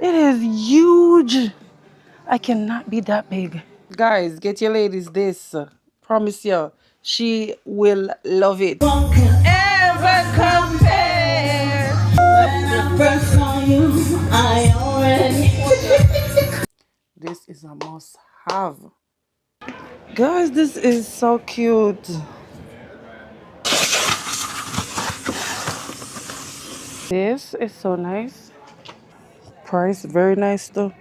It is huge. I cannot be that big. Guys, get your ladies this. Promise you, she will love it. Won't ever compare. When I first saw you, I already. This is a must have. Guys, this is so cute. This is so nice. Price very nice too.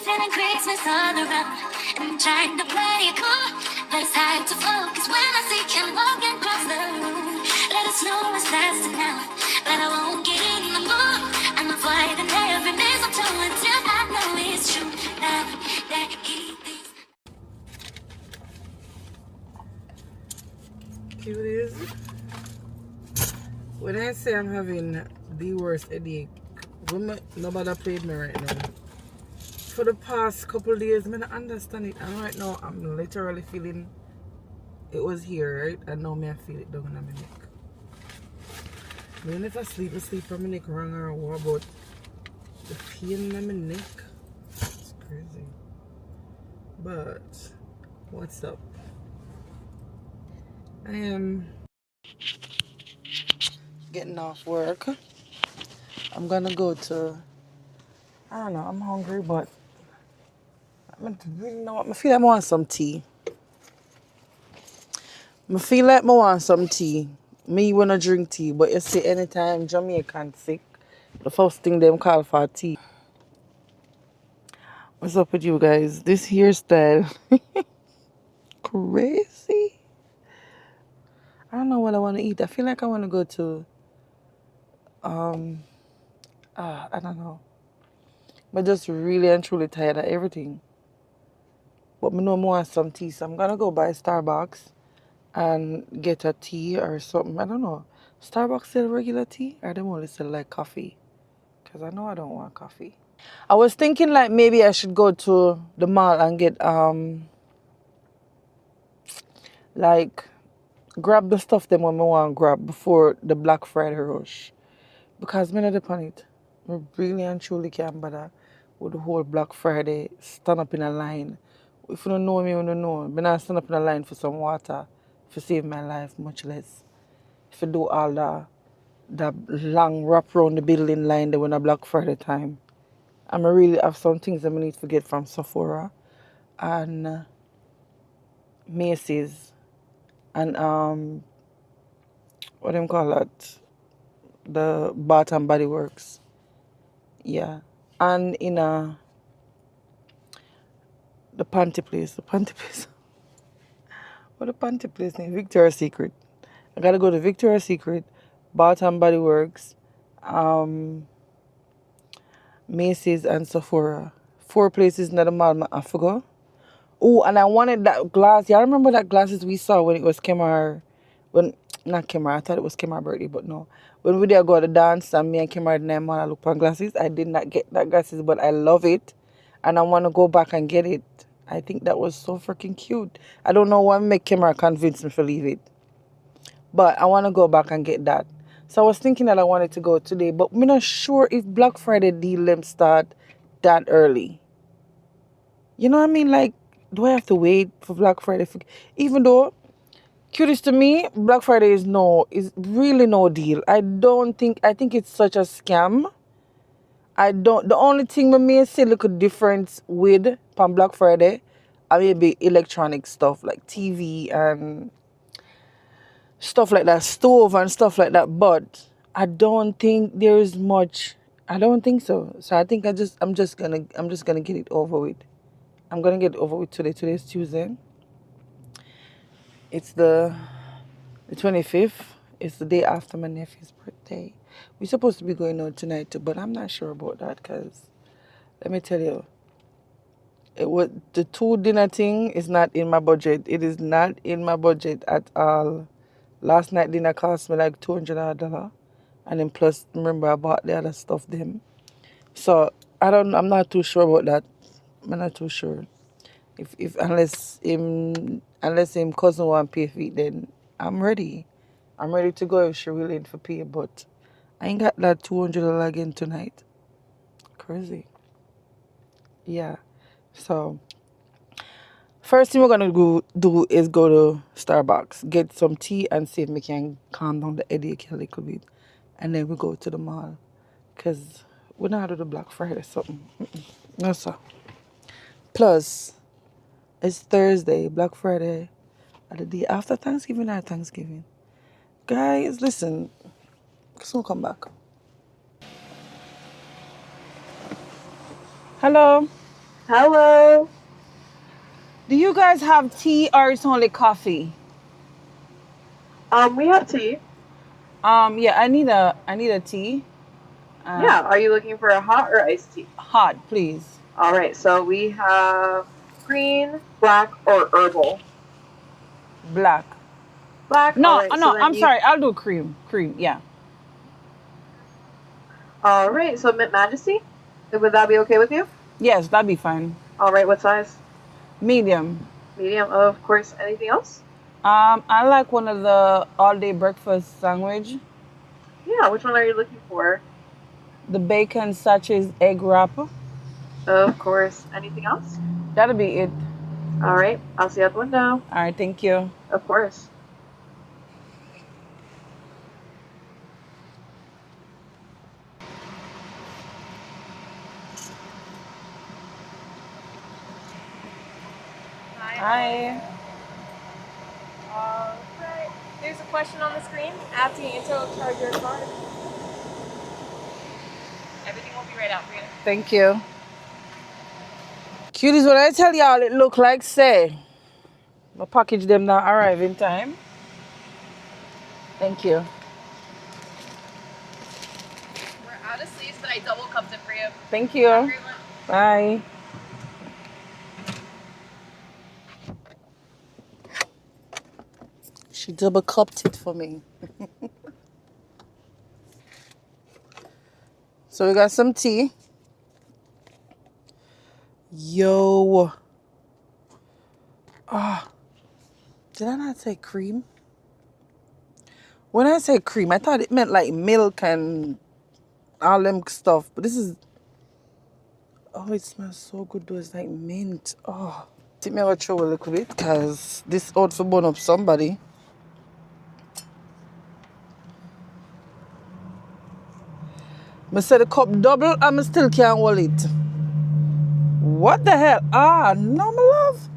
Feeling Christmas all around and trying to play it cool, but it's hard to focus when I see him walking across the room. Let us know it's lasting now, but I won't get in the mood. I'm avoiding every mistletoe until I know it's true. Now that he thinks Cutiesss. When I say I'm having the worst headache, nobody played me right now. For the past couple of days, I don't understand it. And right now, I'm literally feeling it was here, right? And now I feel it down in my neck. When if I sleep on my neck wrong or what about the pain in my neck? It's crazy. But, what's up? I am getting off work. I'm gonna go to, I don't know, I'm hungry, but I really know what, I feel like I want some tea. I feel like I want some tea. Me wanna drink tea, but you see anytime Jamaican sick, the first thing them call for tea. What's up with you guys? This hairstyle crazy. I don't know what I want to eat. I feel like I want to go to I don't know. But just really and truly tired of everything. But I know I want some tea, so I'm gonna go buy Starbucks and get a tea or something. I don't know. Starbucks sell regular tea or they only sell like coffee? Because I know I don't want coffee. I was thinking like maybe I should go to the mall and get like grab the stuff them when I want to grab before the Black Friday rush. Because me not upon it. I really and truly can't bother with the whole Black Friday stand up in a line. If you don't know me, you don't know. I'm not stand up in a line for some water to save my life, much less. If you do all the long wrap around the building line there when a Black Friday time. And I really have some things that I need to get from Sephora and Macy's and what do you call that? The Bath and Body Works. Yeah. And in the panty place. The panty place. What the panty place name? Victoria's Secret. I gotta go to Victoria's Secret, Bath and Body Works, Macy's and Sephora. 4 places in the mall I forgot. Oh, and I wanted that glass. Yeah, I remember that glasses we saw when it was Kemar. When not Kemar, I thought it was Kemar birthday, but no. When we did go to dance and me and Kemar and them I look for glasses, I did not get that glasses, but I love it. And I want to go back and get it. I think that was so freaking cute. I don't know why make Kemar convince me to leave it. But I want to go back and get that. So I was thinking that I wanted to go today, but I'm not sure if Black Friday deal them start that early. You know what I mean? Like, do I have to wait for Black Friday? Even though, curious to me, Black Friday is really no deal. I think it's such a scam. The only thing I may say look a difference with on Black Friday, I maybe electronic stuff like TV and stuff like that, stove and stuff like that. But I don't think there is much. I don't think so. So I think I'm just gonna get it over with. I'm gonna get it over with today. Today's Tuesday. It's the 25th. It's the day after my nephew's birthday. We're supposed to be going out tonight too, but I'm not sure about that because let me tell you, the 2 dinner thing is not in my budget. It is not in my budget at all. Last night dinner cost me like $200, and then plus remember I bought the other stuff them. So I'm not too sure about that. I'm not too sure. If unless him cousin want pay for it, then I'm ready. I'm ready to go if she willing for pay, but I ain't got that $200 again tonight. Crazy. Yeah. So first thing we're gonna do is go to Starbucks, get some tea, and see if we can calm down the headache a little bit, and then we go to the mall, cause we're not do the Black Friday something. No sir. Plus, it's Thursday, Black Friday, the day after Thanksgiving or Thanksgiving. Guys, listen, soon come back. Hello. Hello. Do you guys have tea or it's only coffee? We have tea. Yeah, I need a tea. Yeah. Are you looking for a hot or iced tea? Hot, please. All right. So we have green, black, or herbal. Black. Black. All No, right. So no, then I'm you. sorry. I'll do cream. Cream, yeah. All right. So Mint Majesty. Would that be okay with you? Yes, that'd be fine. All right. What size? Medium. Medium. Of course. Anything else? I like one of the all-day breakfast sandwich. Yeah. Which one are you looking for? The bacon sachets egg wrapper. Of course. Anything else? That'll be it. All right. I'll see you at the window. All right, thank you. Of course. Hi. Alright, there's a question on the screen. After you enter, charge your card. Everything will be right out for you. Thank you. Cuties, when I tell y'all it look like say, my package them now arrive in time. Thank you. We're out of sleeves, but I double cupped it for you. Thank you. Have a great lunch. Bye. She double cupped it for me. So we got some tea. Yo. Did I not say cream? When I say cream, I thought it meant like milk and all them stuff. But this is... Oh, it smells so good though. It's like mint. Oh. I think I'm going to throw a little bit because this ought to burn up somebody. I said the cup double and I still can't hold it. What the hell? Ah, no, my love.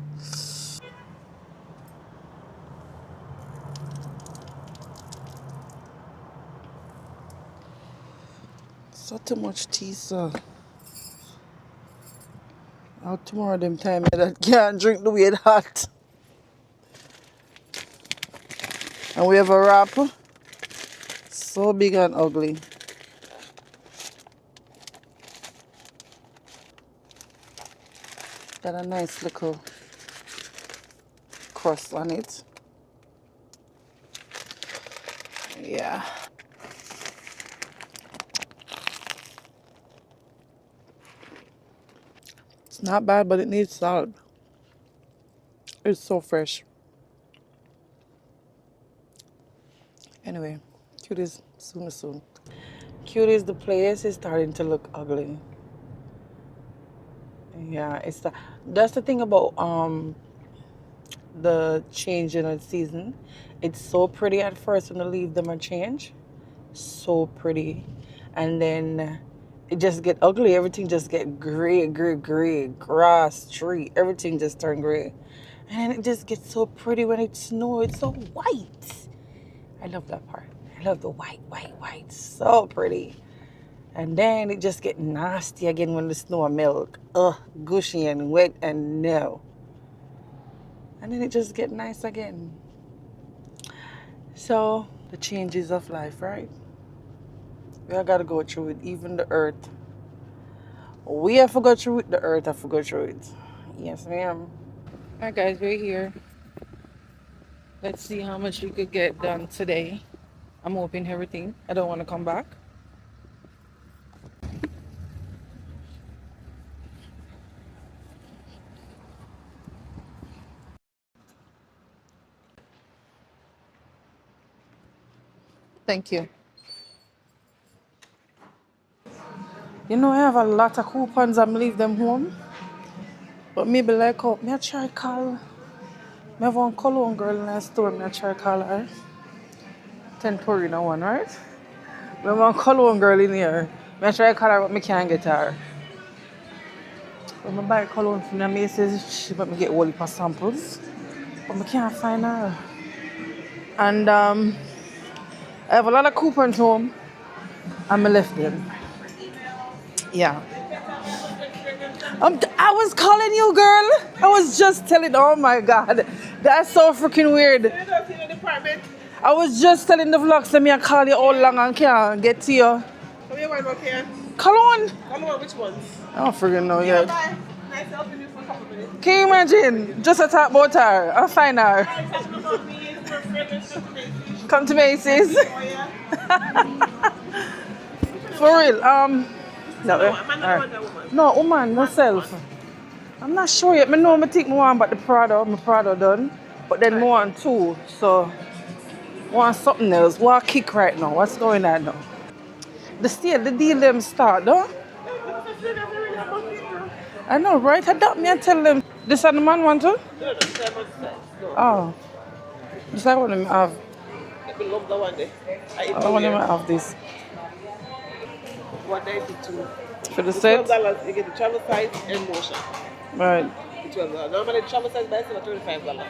So too much tea, sir. Out tomorrow them time that can't drink the way it hot. And we have a wrap. So big and ugly. Got a nice little crust on it. Yeah. It's not bad, but it needs salt. It's so fresh. Anyway, Cutiesss, soon. Cutiesss, the place is starting to look ugly. Yeah, that's the thing about the change in the season. It's so pretty at first when the leaves them a change. So pretty. And then it just get ugly. Everything just get gray. Grass, tree, everything just turn gray. And then it just gets so pretty when it snows. It's so white. I love that part. I love the white. So pretty. And then it just get nasty again when the snow melt. Ugh, gushy and wet and no. And then it just get nice again. So, the changes of life, right? We all gotta go through it, even the earth. We have to go through it, the earth have to go through it. Yes, ma'am. Alright guys, we're here. Let's see how much we could get done today. I'm hoping everything. I don't want to come back. Thank you. You know, I have a lot of coupons. I'm leave them home. But maybe like, oh, me I try call. Me have one cologne girl in the store. Me I try call her. 10 per in one, right? Me have one cologne girl in here. Me I try call her, but me can't get her. When I buy cologne from the Macy's, she let me get all the samples. But I can't find her. And I have a lot of coupons home. And I left them. Yeah. I was calling you, girl. I was just telling. Oh my God, that's so freaking weird. I was just telling the vlogs that me I call you all long and can't get to you. Come here, one more here. Cologne. Cologne, which ones? I don't freaking know yet. Bye. Nice helping you for a couple minutes. Can you imagine? Just a talk about her. I'll find her. Come to Macy's. Oh, yeah. For real. No, Woman. no, woman, myself. I'm not sure yet. I know I think more about the Prado. My Prado done. But then more on two. So, want something else. What kick right now? What's going on now? The deal them start, though. I know, right? I doubt me and tell them. This and the man want to? Oh. This I want them to have. I love the one day. I want them to have this. $192. For the set? $12, you get the travel size and motion. Right. $12. Normally the travel size buys is $35.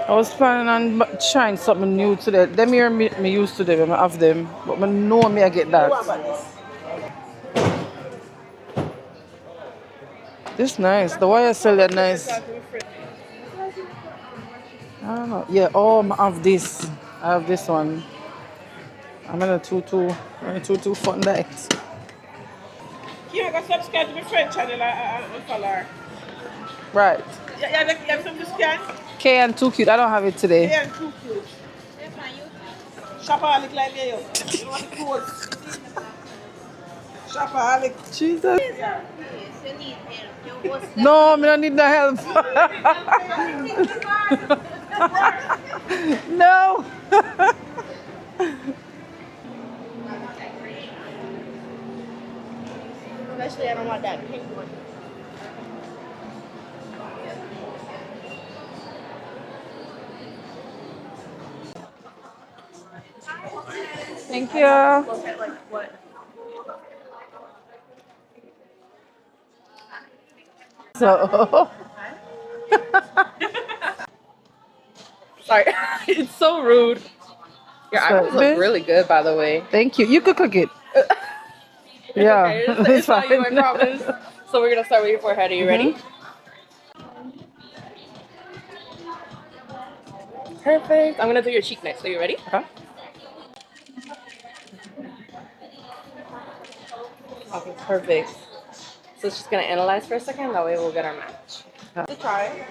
I was planning on trying something new today. Them here me used to them, I have them. But I know me I get that. This nice. The YSL are nice. I don't know. Yeah, oh I have this. I have this one. I'm in a 2-2 fun night. Yeah, I got subscribe to my friend channel and follow her. Right. You have something to scan? K and too cute. I don't have it today. Yeah, too cute. Shopaholic like me, yo. You want the codes? Shopaholic. Jesus. No, me don't need no help. No. Especially, I don't want that pink one. Thank you. Look at like what? So. Sorry, it's so rude. Your eyebrows look really good, by the way. Thank you. You could cook it. Yeah, Okay, it's all you, I promise. So we're gonna start with your forehead. Are you ready? Perfect. I'm gonna do your cheek next. Are you ready? Okay. Okay, perfect. So it's just gonna analyze for a second. That way we'll get our match. Yeah. To try.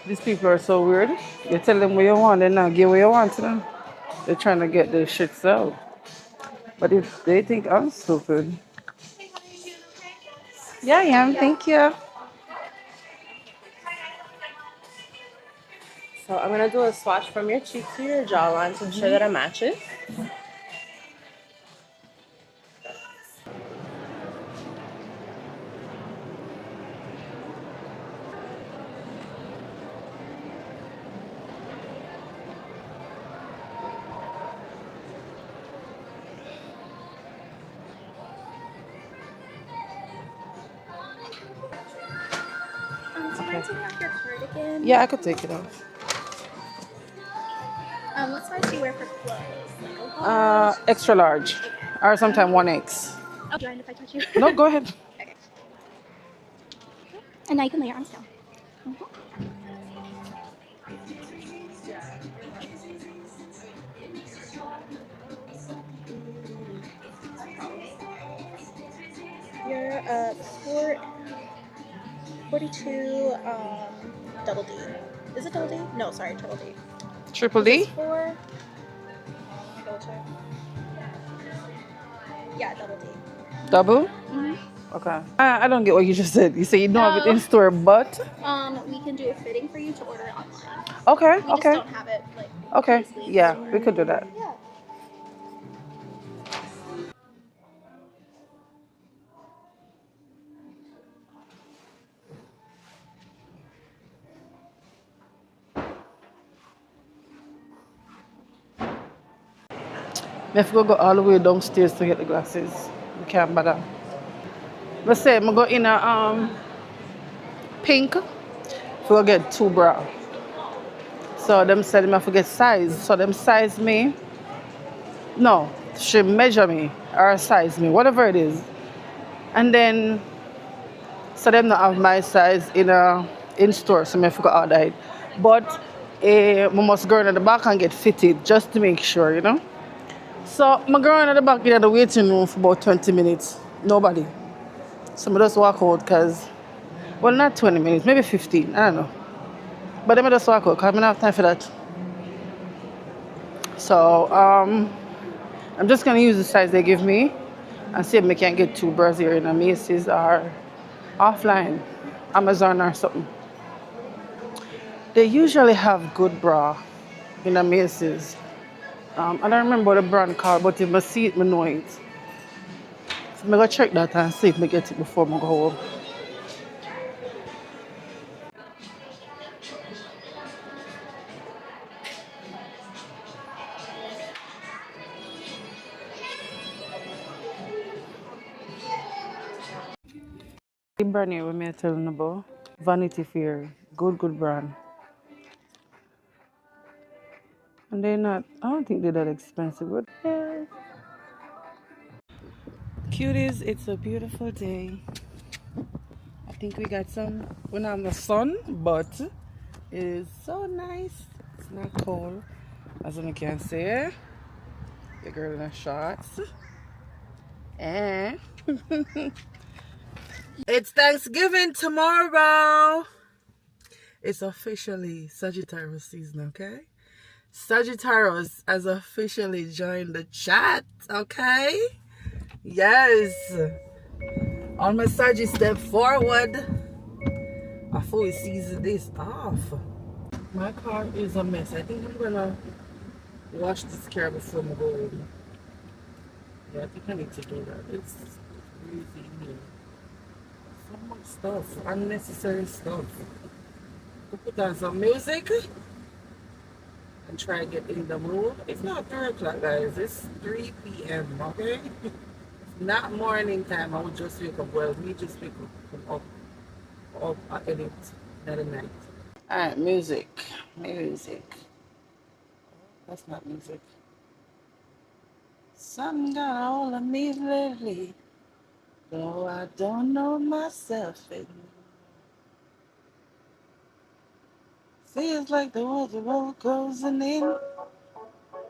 These people are so weird. You tell them what you want, they not get what you want to them. They're trying to get their shit sold. But if they think I'm stupid. Yeah, I am. Thank you. So I'm gonna do a swatch from your cheek to your jawline to ensure that it matches. Do you mind taking off your cardigan? Yeah, I could take it off. What size do you wear for clothes? Like Extra large. Or sometimes 1X. oh, do you mind if I touch you? No, go ahead. Okay. And now you can lay your arms down. You're 42 double D. Is it double D? No, sorry, triple D. Triple D? 4. Double check. Yeah, double D. Double? Mm-hmm. Okay. I don't get what you just said. You say you don't have it in Oh. store, but We can do a fitting for you to order online. okay, We just don't have it like okay. easily. Yeah, we could do that. Yeah. I have to go all the way downstairs to get the glasses. We can't bother. Let's say I'm go in a pink. For get 2 bra. So them said I have to get size. So them size me. No, she measure me or size me, whatever it is. And then so them not have my size in store, so I have to go order it. But I must go in at the back and get fitted just to make sure, you know. So I'm going at the back in the waiting room for about 20 minutes. Nobody. So I just walk out because, well, not 20 minutes, maybe 15, I don't know. But then I just walk out because I don't have time for that. So I'm just going to use the size they give me and see if I can get 2 bras here in a Macy's or offline, Amazon or something. They usually have good bra in a Macy's. I don't remember the brand called, but if I see it, I know it. So I'm going to check that and see if I get it before I go home. The brand here, we tell you about Vanity Fair, good brand. And they're not, I don't think they're that expensive, but yeah. Cuties, it's a beautiful day. I think we got some, we're not in the sun, but it is so nice. It's not cold, as you can see. The girl in the shorts. And it's Thanksgiving tomorrow. It's officially Sagittarius season, okay? Sagittarius has officially joined the chat, okay? Yes. On my Saggy step forward. I fully season this off. My car is a mess. I think I'm gonna wash this car before I go home. Yeah, I think I need to do that. It's crazy in here. So much stuff, unnecessary stuff. We'll put on some music and try to get in the mood. It's not 3 o'clock, guys. It's 3 p.m., okay? It's not morning time. I would just wake up. Well, we just wake up at edit at night. Alright, music. That's not music. Something got a hold of me lately, though I don't know myself anymore. Feels like the road closing in,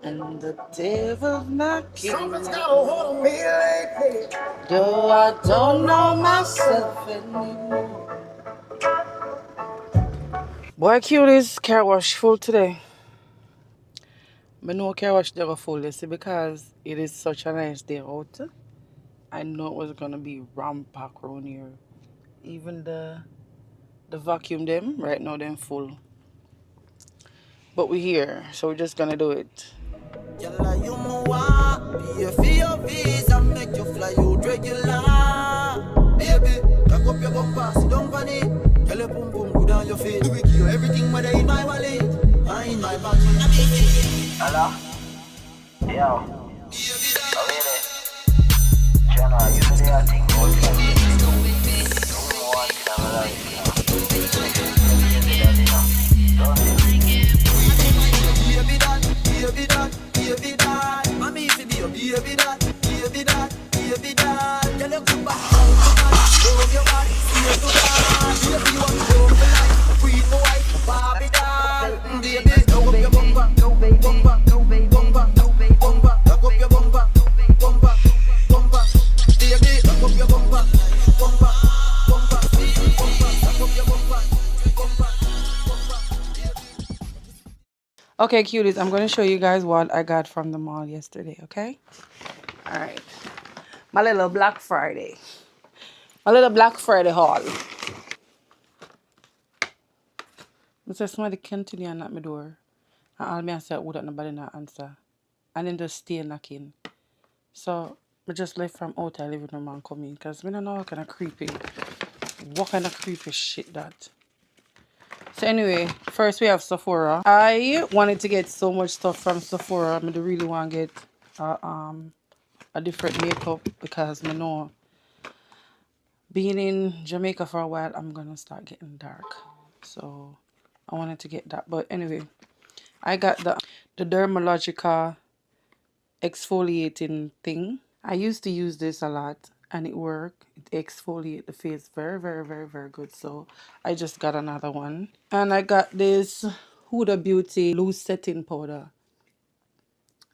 and the devil's knocking. Something's got a hold of me lately, though I don't know myself anymore. Boy, Cutiesss car wash full today. I know car wash never full, you see, because it is such a nice day out. I know it was gonna be rampack around here. Even the vacuum them right now them full. But we're here, so we're just gonna do it. Baby, cock up your bumper, sit down on it. Tell your boom boom, go down your feet. Do it, you everything whether in my wallet or in my pocket. Hello? Yo. Jenna, you know they are thinking about something. One time like baby that, mommy if you be a baby that, baby that, baby that. Tell you come back home tonight, love your body, see you tonight. Baby you want to go for life, queen my wife, Barbie doll. Baby, lock up your bumper, no baby, bumper, no baby, bumper, no baby, bumper. Lock up your bumper, bumper, bumper. Baby, lock up your bumper, bumper, bumper, bumper. Lock up your bumper, bumper. Okay, cuties, I'm going to show you guys what I got from the mall yesterday, okay? All right. My little Black Friday. A little Black Friday haul. I said somebody continue and knock my door. And all me I said, would nobody not answer. And then just stay knocking. So I just left from out I living room and come in. Because I don't know what kind of creepy shit that. So anyway, first we have Sephora. I wanted to get so much stuff from Sephora. I really want to get a different makeup because I know being in Jamaica for a while, I'm going to start getting dark. So I wanted to get that. But anyway, I got the Dermalogica exfoliating thing. I used to use this a lot and it worked. It exfoliates the face very, very, very, very good. So I just got another one. And I got this Huda Beauty loose setting powder.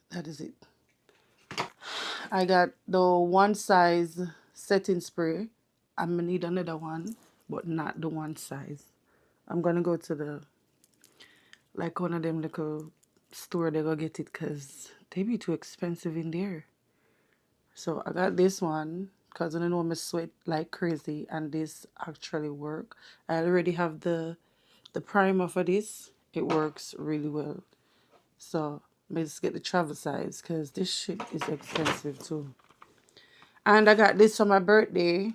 That is it. I got the one size setting spray. I'm gonna need another one, but not the one size. I'm gonna go to the like one of them little store they go get it because they be too expensive in there. So I got this one because I know I'm sweat like crazy and this actually work. I already have the primer for this. It works really well. So let's get the travel size because this shit is expensive too. And I got this for my birthday.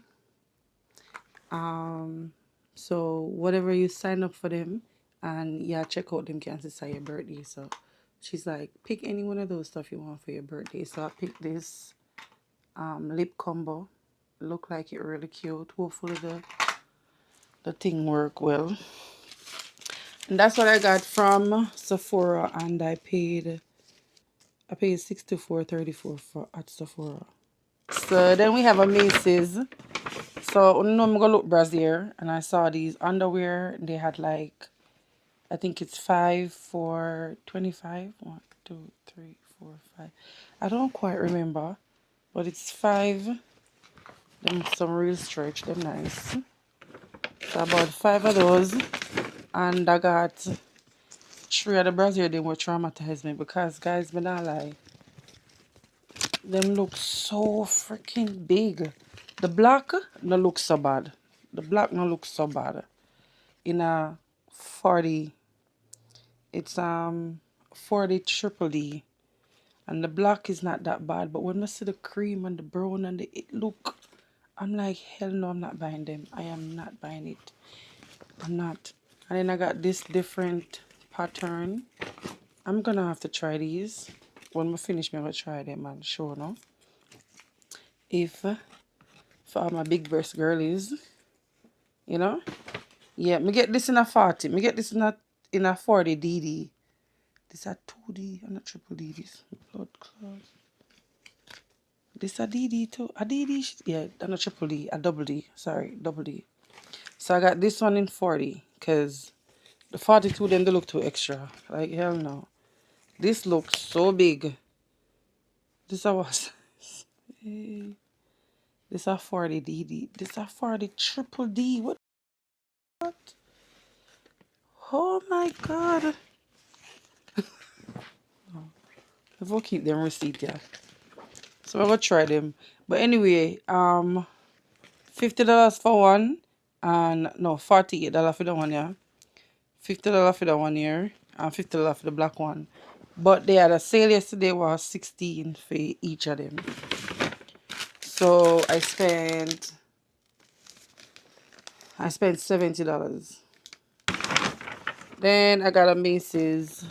So whatever you sign up for them and yeah, check out them can say your birthday. So she's like, pick any one of those stuff you want for your birthday. So I picked this lip combo. Look like it really cute. Hopefully the thing work well. And that's what I got from Sephora and I paid $64.34 for at Sephora. So then we have a Macy's. So I'm gonna look brassiere and I saw these underwear. They had like I think it's 5 for 25. 1, 2, 3, 4, 5. I don't quite remember, but it's 5. Them some real stretch, them nice. So about 5 of those, and I got 3 of the brassiere. They were traumatized me because guys, me not lie, them look so freaking big. The black no look so bad. The black no look so bad. In a 40, it's 40 triple D. And the black is not that bad. But when I see the cream and the brown and the it look, I'm like, hell no, I'm not buying them. I am not buying it. I'm not. And then I got this different pattern. I'm gonna have to try these. When we finish, I'm gonna try them and show no. If for all my big breast girlies, you know. Yeah, me get this in a 40. Me get this in a 40 DD. This a 2D and a triple D. This blood clot. This a DD too. A DD, yeah, and a triple D, a double D. Sorry, double D. So I got this one in 40 because the 42 them they look too extra. Like hell no. This looks so big. This a what? This a 40 DD. This a 40 triple D. What? Oh my god. If I keep them receipt, yeah. So I'm gonna try them. But anyway, $50 for one, and no, $48 for the one, yeah. $50 for the one here, and $50 for the black one. But they had a sale yesterday was $16 for each of them. So I spent $70. Then I got a Macy's.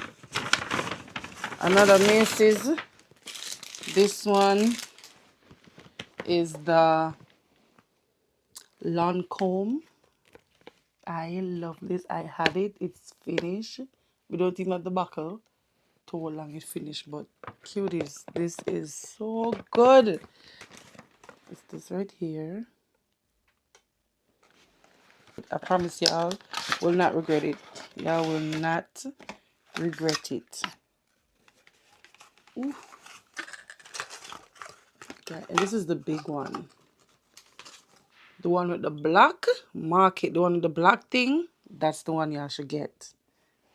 Another Macy's. This one is the Lancome. I love this. I had it. It's finished. We don't even have the buckle to how long it finished, but cuties, this is so good. It's this right here. I promise y'all will not regret it. Y'all will not regret it. Ooh. Okay, and this is the big one. The one with the black market, the one with the black thing, that's the one y'all should get.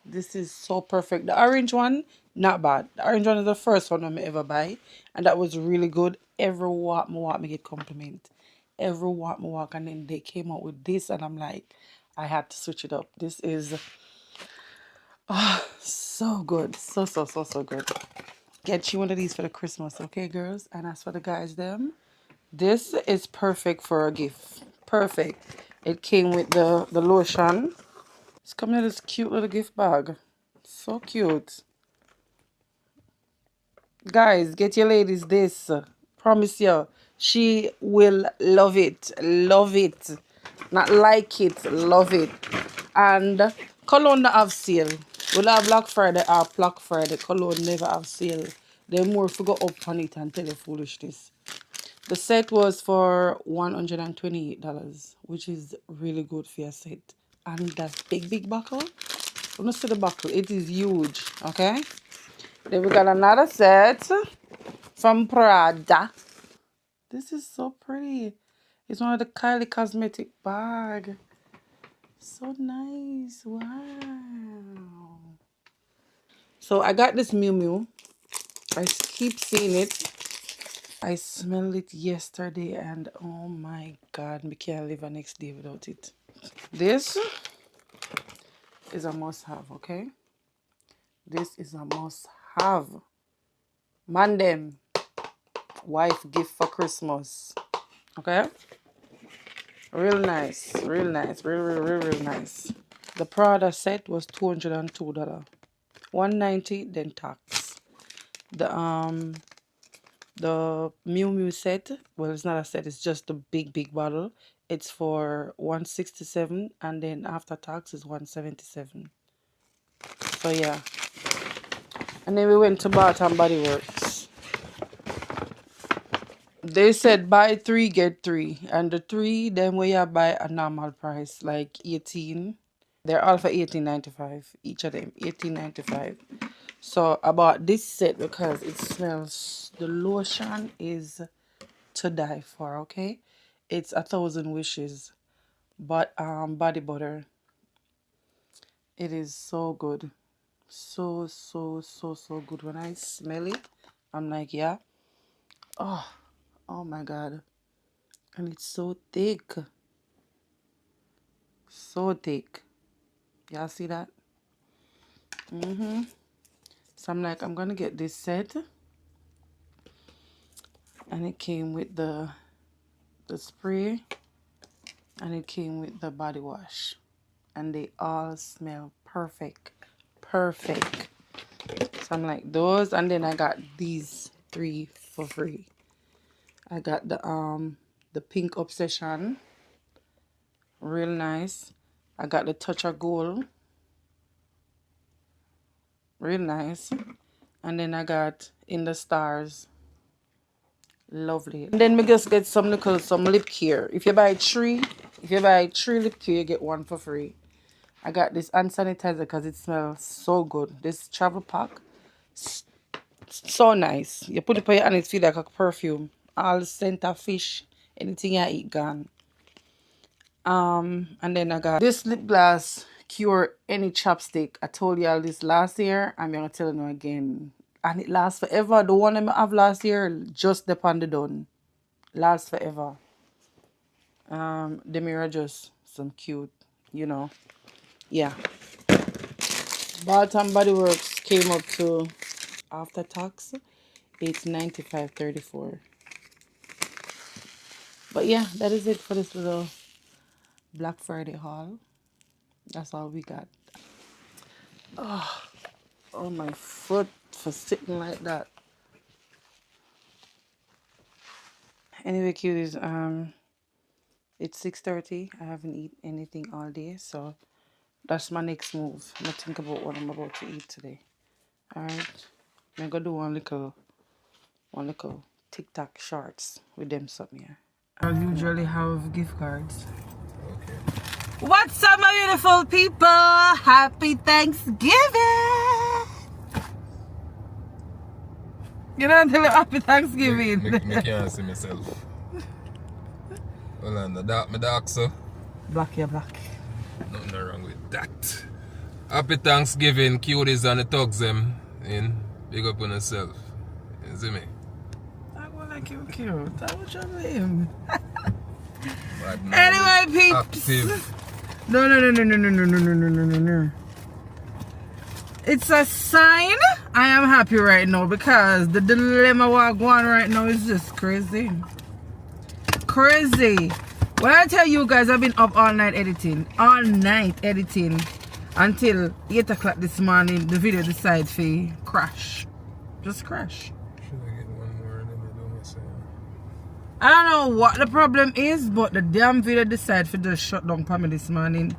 This is so perfect. The orange one, not bad. The orange one is the first one I ever buy, and that was really good. Every what me get compliment. ever walk, and then they came out with this, and I'm like, I had to switch it up. This is so good, so good. Get you one of these for the Christmas, okay, girls? And as for the guys, them, this is perfect for a gift. Perfect. It came with the lotion. It's coming in this cute little gift bag. So cute. Guys, get your ladies this. Promise you, she will love it. Love it. Not like it, love it. And cologne have sale. We'll have Black Friday or Black Friday. Cologne never have sale. They more figure up on it and tell you foolishness. The set was for $128, which is really good for your set. And that big buckle. You don't see the buckle. It is huge. Okay? Then we got another set from Prada. This is so pretty. It's one of the Kylie cosmetic bag. So nice. Wow. So I got this Miu Miu. I keep seeing it. I smelled it yesterday and oh my god, I can't live the next day without it. This is a must-have, okay? This is a must-have. Man them. Wife gift for Christmas. Okay? Real nice. Real nice. Real nice. The Prada set was $202. $190 then tax. The Miu Miu set, well, it's not a set, it's just the big bottle. It's for $167 and then after tax is $177. So yeah. And then we went to Bath and Body Works. They said buy 3 get 3, and the 3 then we have buy a normal price like 18. They're all for $18.95 each of them, $18.95. So I bought this set because it smells, the lotion is to die for, okay? It's 1,000 wishes, but body butter. It is so good. So good. When I smell it, I'm like, yeah. Oh my god. And it's so thick. So thick. Y'all see that? So I'm like, I'm gonna get this set. And it came with the spray. And it came with the body wash. And they all smell perfect. Perfect. So I'm like, those. And then I got these 3 for free. I got the Pink Obsession. Real nice. I got the Touch of Gold. Real nice. And then I got In the Stars. Lovely. And then we just get some lip care. If you buy 3 lip care, you get 1 for free. I got this hand sanitizer because it smells so good. This travel pack, so nice. You put it on your hand, it feels like a perfume. All the scent of fish, anything I eat gone. And then I got this lip gloss cure any chapstick. I told y'all this last year. I'm gonna tell you again. And it lasts forever. The one I have last year, just depend the done. Lasts forever. The mirror just some cute, you know. Yeah. Bath and Body Works came up to after tax. It's $95.34. But yeah, that is it for this little Black Friday haul. That's all we got. Oh my foot for sitting like that. Anyway, cuties, it's 6:30. I haven't eaten anything all day, so that's my next move. I'm gonna think about what I'm about to eat today. Alright. I'm gonna do one little TikTok shorts with them something here. I usually have gift cards. Okay. What's up, my beautiful people? Happy Thanksgiving! You don't tell them happy Thanksgiving. Me can't see myself. Well, and the dark, my dark, so. Black, yeah, black. Nothing wrong with that. Happy Thanksgiving, cuties and the thugs them. In big up on yourself. You see me? I go like you cute. I was trying to him. Anyway, peeps. Active. No. It's a sign I am happy right now because the dilemma we're going right now is just crazy. Crazy. When I tell you guys, I've been up all night editing. All night editing. Until 8 o'clock this morning, the video decides to crash. Just crash. Should I get one more and then I do myself? I don't know what the problem is, but the damn video decided to just shut down for me this morning.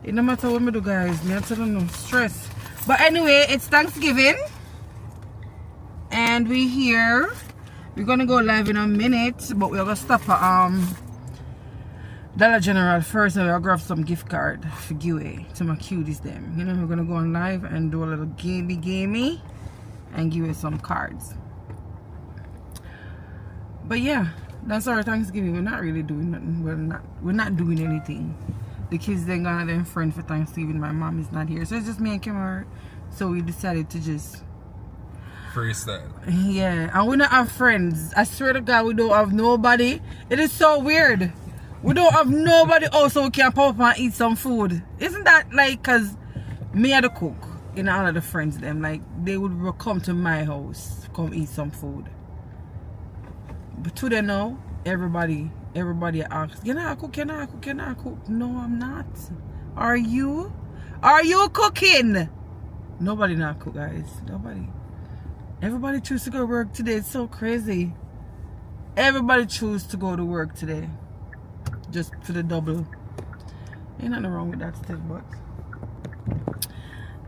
It no matter what I do, guys. Me tell you no stress. But anyway, it's Thanksgiving. And we're here. We're gonna go live in a minute, but we're gonna stop at Dollar General first and we'll grab some gift card for giveaway to my cuties them. You know, we're gonna go on live and do a little gamey and give away some cards. But yeah, that's our Thanksgiving. We're not really doing nothing. We're not doing anything. The kids then got their friend for Thanksgiving. My mom is not here, so it's just me and Kemar. So we decided to just freestyle. Yeah, and we don't have friends. I swear to God, we don't have nobody. It is so weird. We don't have nobody else so we can pop up and eat some food. Isn't that like, cause me and the cook, you know, all of the friends them, like they would come to my house, come eat some food. But today now, everybody asks, can I cook? No, I'm not. Are you? Are you cooking? Nobody not cook, guys. Nobody. Everybody choose to go to work today. It's so crazy. Everybody choose to go to work today. Just for the double. Ain't nothing wrong with that still, but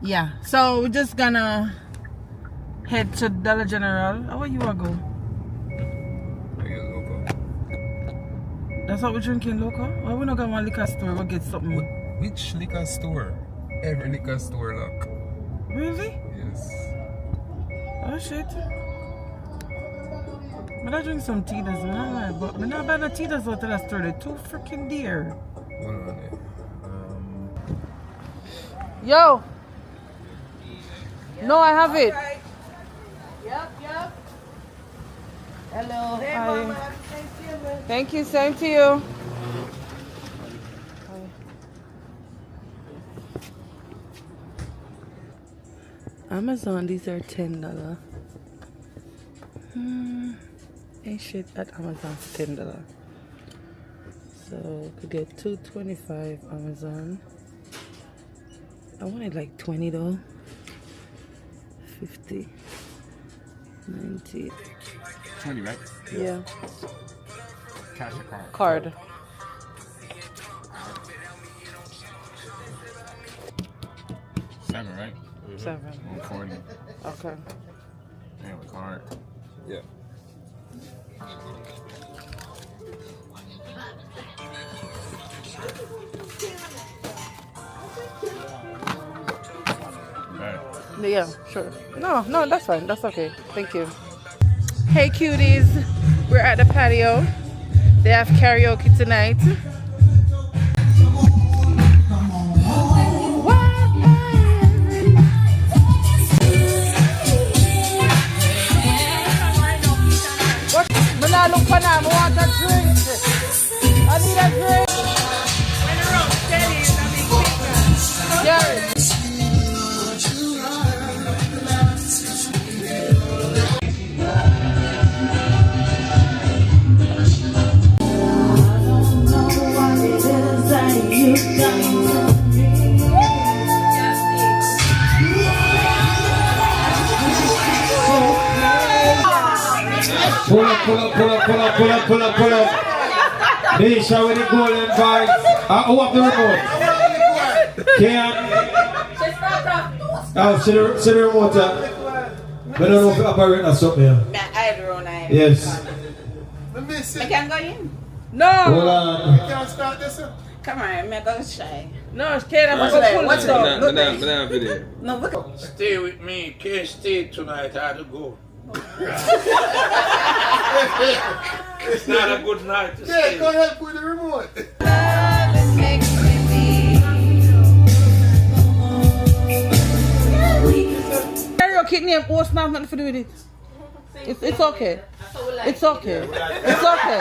yeah. So we're just gonna head to Dollar General. How are you gonna go? That's what we're drinking, local? Why we not going to one liquor store? We'll get something. Which liquor store? Every liquor store lock. Really? Yes. Oh shit. But I drink some tea that's not but I'm not buying the tea that's out of the store. They're too freaking dear. Hold on. Yo! No, I have it. Yep. Hello. Hey, Hi. Mama. Happy Thanksgiving. Thank you, same to you. Amazon, these are $10. Ain't shit at Amazon for $10. So could get $2.25 Amazon. I wanted like 20 though. 50, 90. 20, right? Yeah. Cash or card? Card. $7, right? 7. 140. Okay. Paying with card. Yeah. Right. Yeah, sure. No, that's fine. That's okay. Thank you. Hey cuties, we're at the patio. They have karaoke tonight. What? I'm not looking for now. I want a drink. I need a drink. When the road steady, it's a big finger. Yeah. Pull up. Nisha with the golden vibes. Who have the remote? Kian? Oh, see the remote. I don't know if you operate or something. I don't know. Yes. I can go in. No. Hold on. We can't start this up. Come on, I'm going to shy. No, Kate, I'm What's going to that? pull What's it that? down. No, look. Stay with me, K-State tonight, I had to go. It's not a good night to stay. Yeah, go ahead, put the remote. Karaoke name, what's not nothing to do with it? It's okay. It's okay. It's okay.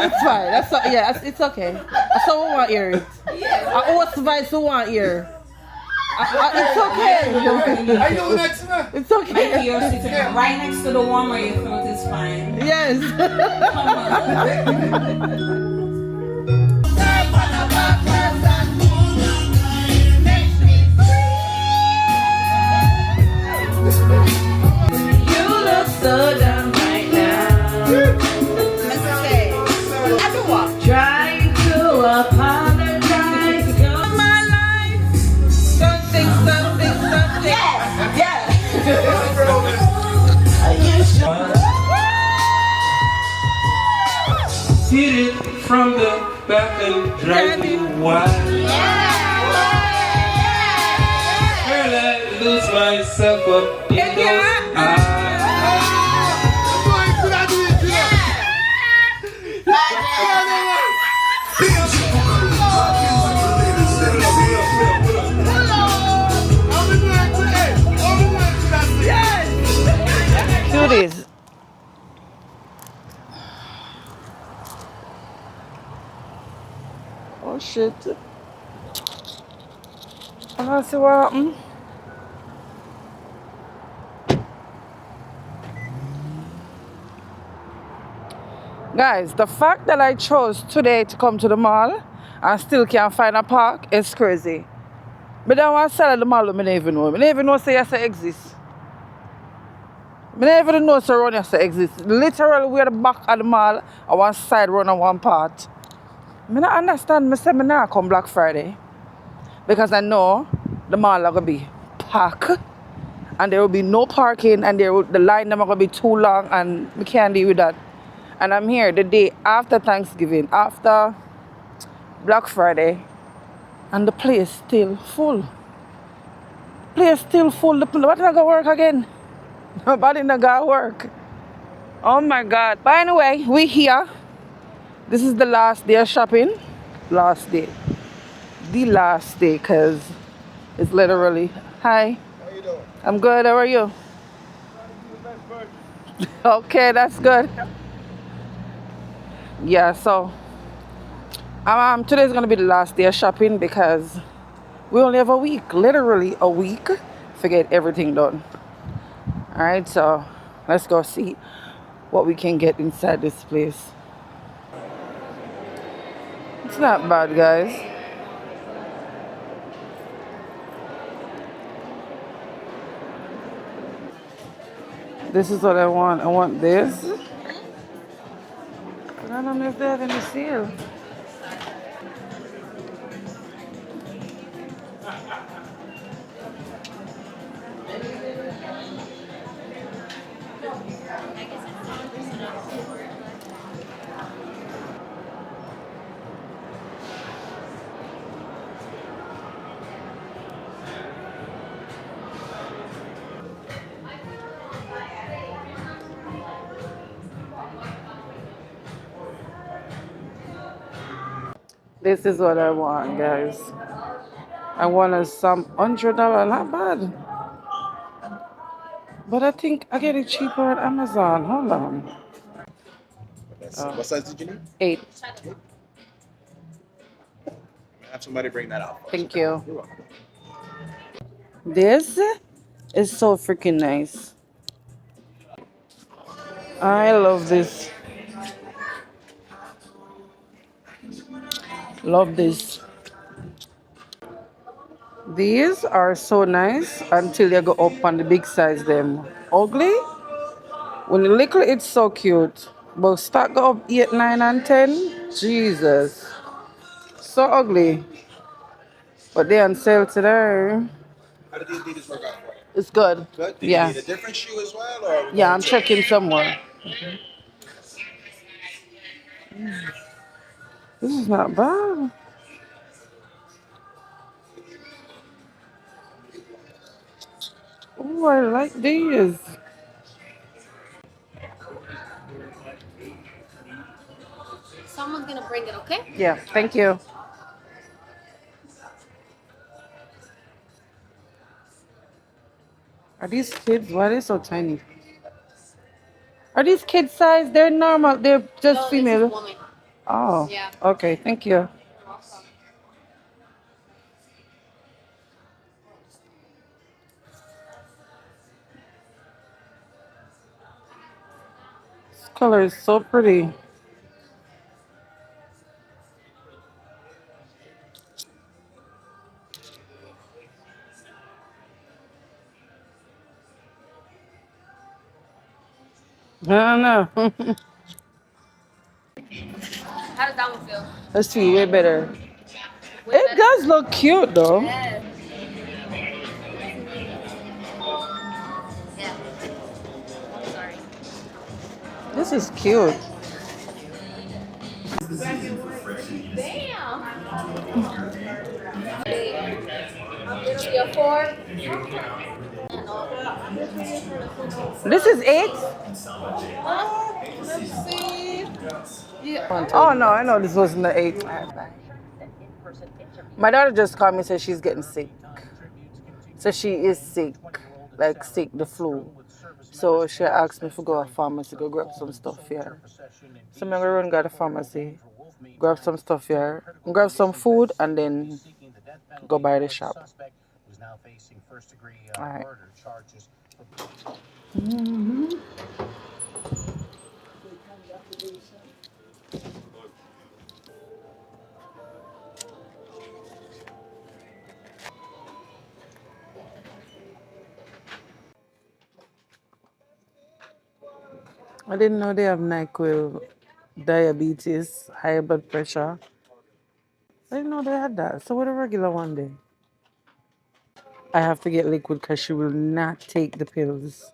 It's fine. That's yeah. It's okay. That's how we want to hear it. I what's vice we want to hear. It's okay. It's okay. You're sitting right next to the one where your throat is fine. Yes. You look so dumb right now. Trying to apologize. You're my life. Something. Yeah. Hit it from the back and drive you wild. Girl, I lose myself up in those Cuties. Oh shit. I see what happened. Guys, the fact that I chose today to come to the mall and still can't find a park is crazy. But then one side of the mall, I don't even know. I don't even know say yes it exists. I don't even know say run yes it exists. Literally we're the back of the mall and one side run on one part. I don't understand. I say I not come Black Friday because I know the mall are gonna be packed and there will be no parking and the line them are gonna be too long and we can't deal with that. And I'm here the day after Thanksgiving, after Black Friday, and the place still full. Place still full. Nobody not gonna work again. Nobody not gonna work. Oh my God. But anyway, we here. This is the last day of shopping. Last day. The last day, because it's literally. Hi. How you doing? I'm good. How are you? Okay, that's good. Yeah, so today's gonna be the last day of shopping because we only have a week, literally a week, to get everything done. All right, so let's go see what we can get inside this place. It's not bad, guys. This is what I want. I want this. But I don't know if they have any sale. This is what I want, guys. I want some $100, not bad. But I think I get it cheaper at Amazon. Hold on. What size did you need? 8. Have somebody bring that out. Thank you. You're welcome. This is so freaking nice. I love this. Love this. These are so nice until you go up on the big size them. Ugly. When you little it's so cute. But start go up 8, 9 and 10. Jesus. So ugly. But they on sale today. How did the Adidas work out for you? It's good. Good? Did Yeah. you need a different shoe as well? Or Yeah, I'm checking somewhere. This is not bad. Oh, I like these. Someone's gonna bring it, okay? Yeah, thank you. Are these kids? Why are they so tiny? Are these kid size? They're normal. They're just No, female. this is woman. Oh. Yeah. Okay. Thank you. This color is so pretty. I don't know. How does that one feel? Let's see. Way better. Way It better? does look cute though. Yes. Yeah. Sorry. This is cute. Damn. It'll be a 4. This is 8? Let's see. Yeah. Oh no, I know this wasn't the 8. My daughter just called me and said she's getting sick. So she is sick. Like sick, the flu. So she asked me to go to a pharmacy, go grab some stuff here. So I'm gonna run to the pharmacy, grab some stuff here, grab some food, and then go by the shop. Alright. I didn't know they have NyQuil, diabetes, high blood pressure. I didn't know they had that. So what a regular one day. I have to get liquid because she will not take the pills.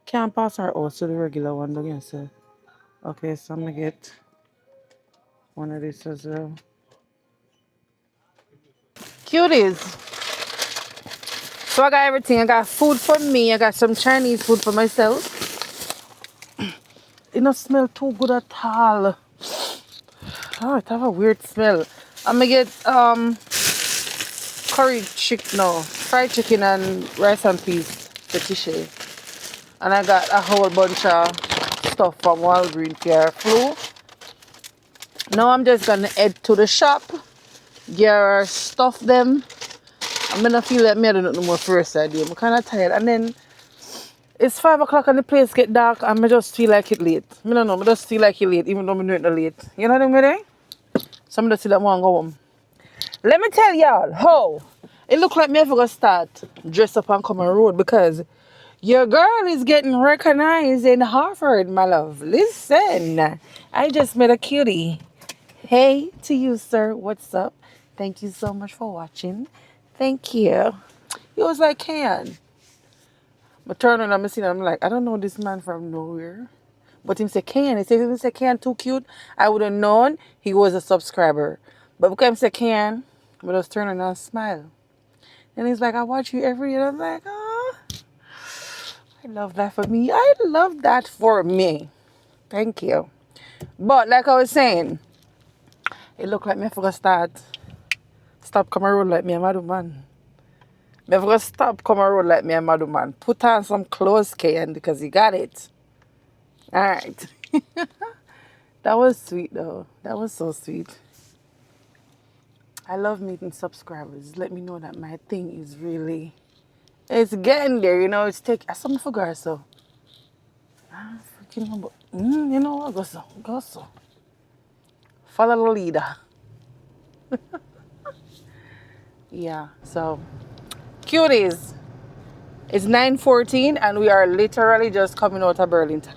Can't pass her out to the regular one, don't you say? Okay, so I'm gonna get one of these as well. Cuties. So I got everything. I got food for me. I got some Chinese food for myself. It don't smell too good at all. Oh, it have a weird smell. I'm gonna get curry chicken, no, fried chicken and rice and peas fetiche. And I got a whole bunch of stuff from Walgreens here. Flu. Now I'm just gonna head to the shop, get stuff them. I'm gonna feel like me I don't know more first idea. I'm kinda tired. And then it's 5 o'clock and the place get dark and I just feel like it late. I don't know, I just feel like it late even though I'm not late. You know what I mean? So I'm just feel like I want to go home. Let me tell y'all how it look like me if I go start dress up and come on road because your girl is getting recognized in Hartford, my love. Listen, I just met a cutie. Hey to you, sir. What's up? Thank you so much for watching. Thank you. He was like, Can. But turn around, I'm seeing, I'm like, I don't know this man from nowhere. But him say Can. He said, if he say Can too cute, I would have known he was a subscriber. But because him say Can, I just turn around and smile. And he's like, I watch you every year. I'm like, oh, I love that for me. I love that for me. Thank you. But like I was saying, it looked like me for stop come road like me a mad man. Me for stop come road like me a mad man. Put on some clothes, Ken, because you got it. Alright. That was sweet though. That was so sweet. I love meeting subscribers. Let me know that my thing is really, it's getting there, you know. It's take something for girls, so. Freaking humble. You know what? Go so. Follow the leader. Yeah, so cuties. It's 9:14 and we are literally just coming out of Burlington.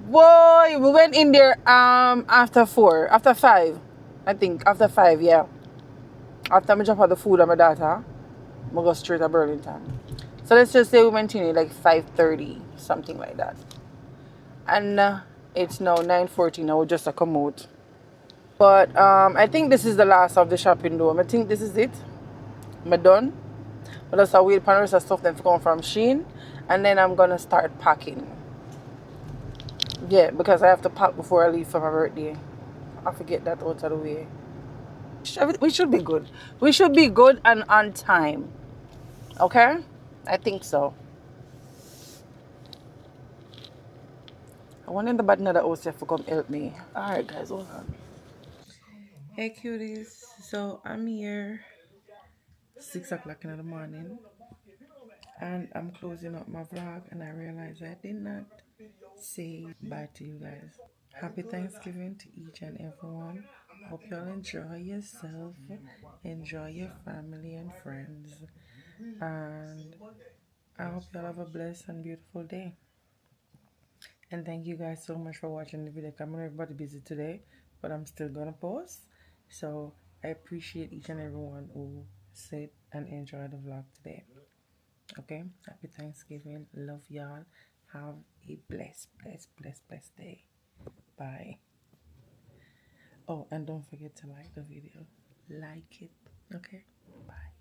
Boy, we went in there after 5. I think after 5, yeah. After I drop out the food on my daughter, we go straight to Burlington. So let's just say we went in like 5:30, something like that. And it's now 9:14. I will just come out. But I think this is the last of the shopping though. I think this is it. I'm done. But that's how wait for the rest of stuff then to come from Shein. And then I'm gonna start packing. Yeah, because I have to pack before I leave for my birthday. I forget that out of the way. We should be good. We should be good and on time. Okay? I think so. One in the bad another house have to come help me. Alright guys, hold on. Hey cuties, so I'm here 6 o'clock in the morning and I'm closing up my vlog and I realized I did not say bye to you guys. Happy Thanksgiving to each and everyone. Hope y'all enjoy yourself, enjoy your family and friends, and I hope y'all have a blessed and beautiful day. And thank you guys so much for watching the video. I'm everybody busy today, but I'm still gonna post. So I appreciate each and everyone who said and enjoyed the vlog today. Okay, happy Thanksgiving. Love y'all. Have a blessed day. Bye. Oh, and don't forget to like the video. Like it. Okay, bye.